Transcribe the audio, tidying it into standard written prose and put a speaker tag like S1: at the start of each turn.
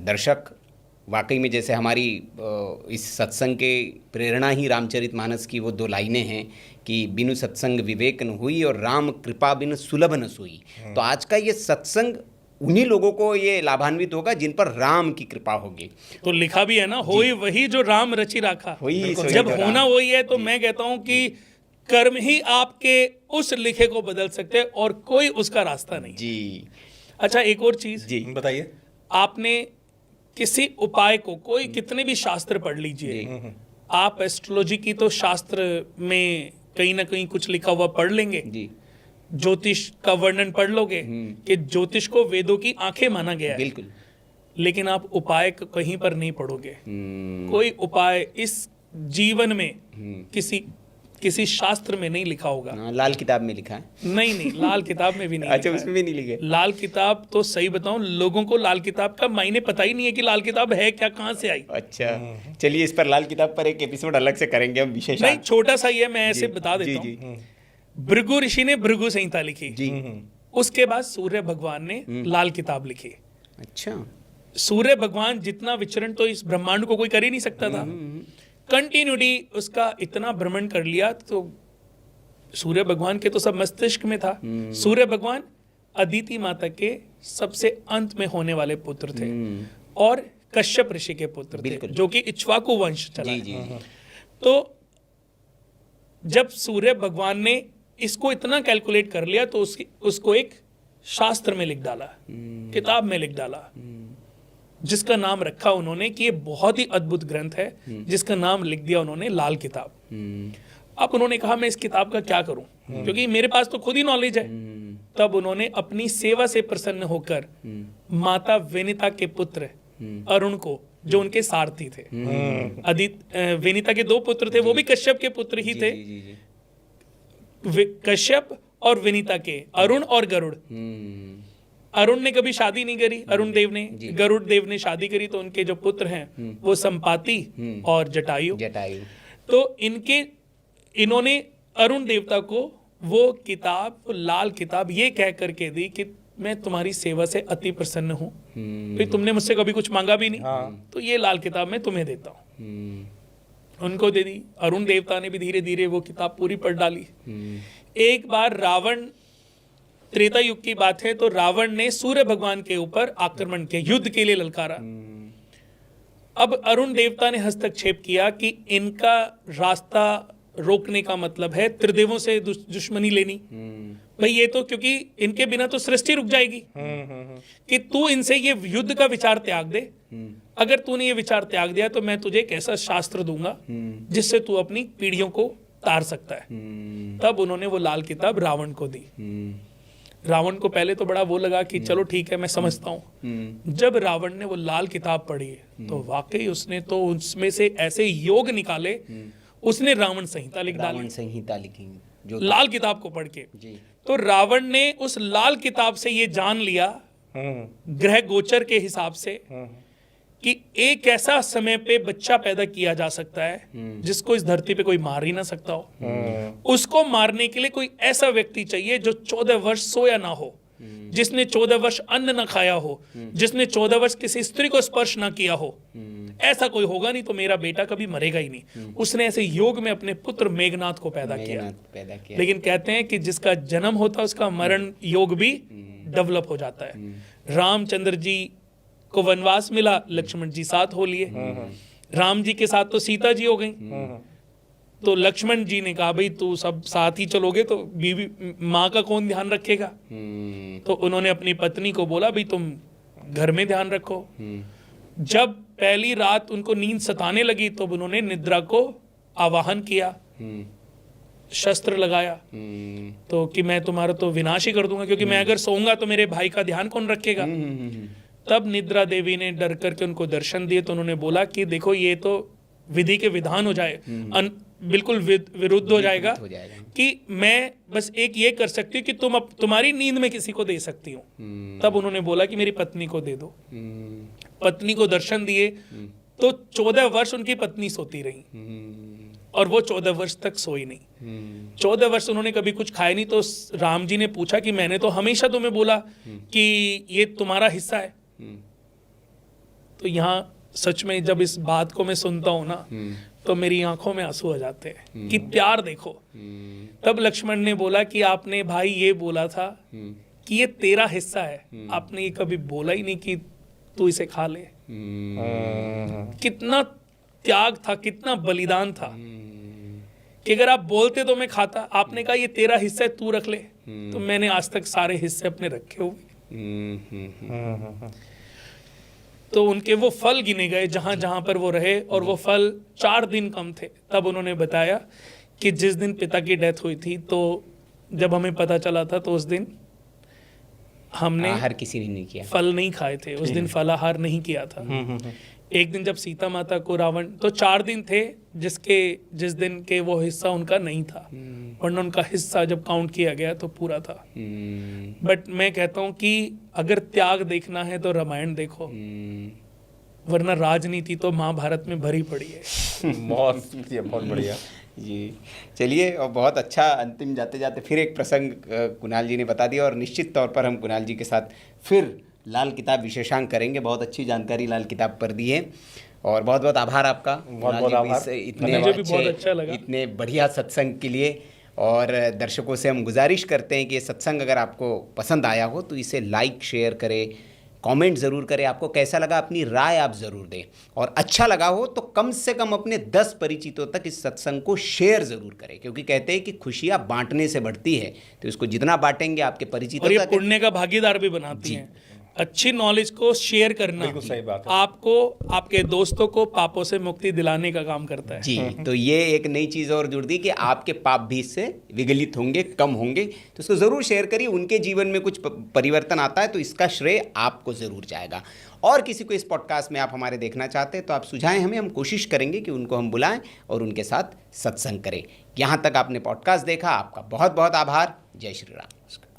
S1: दर्शक वाकई में जैसे हमारी इस सत्संग के प्रेरणा ही रामचरितमानस की वो 2 लाइनें हैं कि बिनु सत्संग विवेक न हुई और राम कृपा बिनु सुलभ न सोई। तो आज का ये सत्संग उन्हीं लोगों को ये लाभान्वित होगा जिन पर राम की कृपा होगी।
S2: तो लिखा भी है ना, होई वही जो राम रचि राखा। जब होना वही है तो मैं कहता हूं कि कर्म ही आपके उस लिखे को बदल सकते हैं और कोई उसका रास्ता नहीं
S1: जी।
S2: अच्छा, एक और चीज
S1: जी
S3: बताइए।
S2: आपने किसी उपाय को, कोई कितने भी शास्त्र पढ़ लीजिए, आप एस्ट्रोलॉजी की तो शास्त्र में कहीं ना कहीं कुछ लिखा हुआ पढ़ लेंगे,
S1: जी
S2: ज्योतिष का वर्णन पढ़ लोगे कि ज्योतिष को वेदों की आंखें माना गया है,
S1: बिल्कुल।
S2: लेकिन आप उपाय कहीं पर नहीं पढ़ोगे। कोई उपाय इस जीवन में किसी शास्त्र में नहीं लिखा होगा।
S1: लाल किताब में लिखा है।
S2: नहीं, लाल किताब में भी नहीं।
S1: अच्छा, उसमें भी नहीं लिखे।
S2: लाल किताब तो सही बताऊं, लोगों को लाल किताब का मायने पता ही नहीं है कि लाल किताब है क्या, कहां से आई।
S1: अच्छा, चलिए इस पर लाल किताब पर एक एपिसोड अलग से करेंगे हम, विशेष।
S2: नहीं, छोटा सा ही है, मैं ऐसे बता देता हूँ। भृगु ऋषि ने भृगु संहिता लिखी जी। उसके बाद सूर्य भगवान ने लाल किताब लिखी।
S1: अच्छा।
S2: सूर्य भगवान जितना विचरण तो इस ब्रह्मांड को कोई कर ही नहीं सकता था। कंटिन्यूटी उसका इतना भ्रमण कर लिया, तो सूर्य भगवान के तो सब मस्तिष्क में था। सूर्य भगवान अदिति माता के सबसे अंत में होने वाले पुत्र थे और कश्यप ऋषि के पुत्र थे, जो कि इक्ष्वाकु वंश चला।
S1: जी।
S2: तो जब सूर्य भगवान ने इसको इतना कैलकुलेट कर लिया तो उसको एक शास्त्र में लिख डाला, किताब में लिख डाला, जिसका नाम रखा उन्होंने कि ये बहुत ही अद्भुत ग्रंथ है, जिसका नाम लिख दिया उन्होंने लाल किताब। अब उन्होंने कहा मैं इस किताब का क्या करूं, क्योंकि मेरे पास तो खुद ही नॉलेज है। तब उन्होंने अपनी सेवा से प्रसन्न होकर माता वेनिता के पुत्र अरुण को, जो उनके सारथी थे, वेनिता के 2 पुत्र थे, वो भी कश्यप के पुत्र ही थे। कश्यप और वेनिता के, अरुण और गरुड़। अरुण ने कभी शादी नहीं करी, अरुण देव ने, गरुड़ देव ने शादी करी, तो उनके जो पुत्र हैं वो संपाति और जटायु। तो इन्होंने अरुण देवता को वो किताब, लाल किताब, ये कह करके दी कि मैं तुम्हारी सेवा से अति प्रसन्न हूं, फिर तुमने मुझसे कभी कुछ मांगा भी नहीं, तो ये लाल किताब मैं तुम्हें देता हूं। उनको दे दी। अरुण देवता ने भी धीरे धीरे वो किताब पूरी पढ़ डाली। एक बार रावण, त्रेता युग की बात है, तो रावण ने सूर्य भगवान के ऊपर आक्रमण किया, युद्ध के लिए ललकारा। अब अरुण देवता ने हस्तक्षेप किया कि इनका रास्ता रोकने का मतलब है त्रिदेवों से दुश्मनी लेनी। भाई ये तो, क्योंकि इनके बिना तो सृष्टि रुक जाएगी, कि तू इनसे ये युद्ध का विचार त्याग दे। अगर तूने ये विचार त्याग दिया तो मैं तुझे एक ऐसा शास्त्र दूंगा जिससे तू अपनी पीढ़ियों को तार सकता है। तब उन्होंने वो लाल किताब रावण को दी। रावण को पहले तो बड़ा वो लगा कि चलो ठीक है, मैं समझता हूँ। जब रावण ने वो लाल किताब पढ़ी तो वाकई उसने तो उसमें से ऐसे योग निकाले, उसने रावण संहिता लिख डाली।
S1: रावण संहिता लिखी जो
S2: लाल किताब को पढ़ के। तो रावण ने उस लाल किताब से ये जान लिया, ग्रह गोचर के हिसाब से, कि एक ऐसा समय पे बच्चा पैदा किया जा सकता है जिसको इस धरती पे कोई मार ही ना सकता हो। उसको मारने के लिए कोई ऐसा व्यक्ति चाहिए जो 14 वर्ष सोया ना हो, जिसने 14 वर्ष अन्न ना खाया हो, जिसने 14 वर्ष किसी स्त्री को स्पर्श ना किया हो। ऐसा कोई होगा नहीं तो मेरा बेटा कभी मरेगा ही नहीं। उसने ऐसे योग में अपने पुत्र मेघनाथ को पैदा किया। लेकिन कहते हैं कि जिसका जन्म होता है उसका मरण योग भी डेवलप हो जाता है। रामचंद्र जी को वनवास मिला, लक्ष्मण जी साथ हो लिए। राम जी के साथ तो सीता जी हो गई, तो लक्ष्मण जी ने कहा भाई तू सब साथ ही चलोगे तो बीवी माँ का कौन ध्यान रखेगा। तो उन्होंने अपनी पत्नी को बोला भाई तुम घर में ध्यान रखो। जब पहली रात उनको नींद सताने लगी तो उन्होंने निद्रा को आवाहन किया, शस्त्र लगाया, तो कि मैं तुम्हारा तो विनाश ही कर दूंगा, क्योंकि मैं अगर सोऊंगा तो मेरे भाई का ध्यान कौन रखेगा। तब निद्रा देवी ने डर करके उनको दर्शन दिए, तो उन्होंने बोला कि देखो ये तो विधि के विधान हो जाए, बिल्कुल विरुद्ध हो जाएगा कि मैं बस एक ये कर सकती हूँ कि तुम्हारी नींद में किसी को दे सकती हूँ। तब उन्होंने बोला कि मेरी पत्नी को दे दो। पत्नी को दर्शन दिए तो 14 वर्ष उनकी पत्नी सोती रही और वो 14 वर्ष तक सोई नहीं। 14 वर्ष उन्होंने कभी कुछ खाया नहीं। तो राम जी ने पूछा कि मैंने तो हमेशा तुम्हें बोला कि ये तुम्हारा हिस्सा है। तो यहाँ सच में जब इस बात को मैं सुनता हूँ ना, तो मेरी आंखों में आंसू आ जाते हैं कि प्यार देखो। तब लक्ष्मण ने बोला कि आपने भाई ये बोला था कि ये तेरा हिस्सा है, आपने ये कभी बोला ही नहीं कि तू इसे खा ले। कितना त्याग था, कितना बलिदान था कि अगर आप बोलते तो मैं खाता, आपने कहा ये तेरा हिस्सा है, तू रख ले। तो मैंने आज तक सारे हिस्से अपने रखे हुए। तो उनके वो फल गिने गए जहां जहां पर वो रहे, और वो फल 4 दिन कम थे। तब उन्होंने बताया कि जिस दिन पिता की डेथ हुई थी, तो जब हमें पता चला था तो उस दिन हमने
S1: आहार किसी ने नहीं किया,
S2: फल नहीं खाए थे, उस दिन फलाहार नहीं किया था। एक दिन जब सीता माता को रावण, तो 4 दिन थे जिस दिन के वो हिस्सा उनका नहीं था, वरना उनका हिस्सा जब काउंट किया गया तो पूरा था। बट मैं कहता हूँ कि अगर त्याग देखना है तो रामायण देखो, वरना राजनीति तो महाभारत में भरी पड़ी है।
S3: बहुत बढ़िया
S1: जी। चलिए, और बहुत अच्छा अंतिम जाते जाते फिर एक प्रसंग कुणाल जी ने बता दिया, और निश्चित तौर पर हम कुणाल जी के साथ फिर लाल किताब विशेषांक करेंगे। बहुत अच्छी जानकारी लाल किताब पर दी है, और बहुत बहुत आभार आपका।
S3: बहुत आभार।
S1: इतने
S2: मुझे भी बहुत अच्छा लगा,
S1: इतने बढ़िया सत्संग के लिए। और दर्शकों से हम गुजारिश करते हैं कि ये सत्संग अगर आपको पसंद आया हो तो इसे लाइक शेयर करें, कमेंट ज़रूर करें, आपको कैसा लगा अपनी राय आप ज़रूर दें, और अच्छा लगा हो तो कम से कम अपने 10 परिचितों तक इस सत्संग को शेयर ज़रूर करें, क्योंकि कहते हैं कि खुशियाँ बांटने से बढ़ती है। तो इसको जितना बांटेंगे आपके परिचितों
S2: और ये
S1: तक
S2: पुण्य का भागीदार भी बनाती हैं। अच्छी नॉलेज को शेयर करना
S3: बिल्कुल सही बात है।
S2: आपको, आपके दोस्तों को पापों से मुक्ति दिलाने का काम करता है।
S1: जी। तो ये एक नई चीज़ और जुड़ दी कि आपके पाप भी इससे विगलित होंगे, कम होंगे। तो इसको ज़रूर शेयर करिए, उनके जीवन में कुछ परिवर्तन आता है तो इसका श्रेय आपको ज़रूर जाएगा। और किसी को इस पॉडकास्ट में आप हमारे देखना चाहते हैं तो आप सुझाएं हमें, हम कोशिश करेंगे कि उनको हम बुलाएं और उनके साथ सत्संग करें। यहाँ तक आपने पॉडकास्ट देखा, आपका बहुत बहुत आभार। जय श्री राम।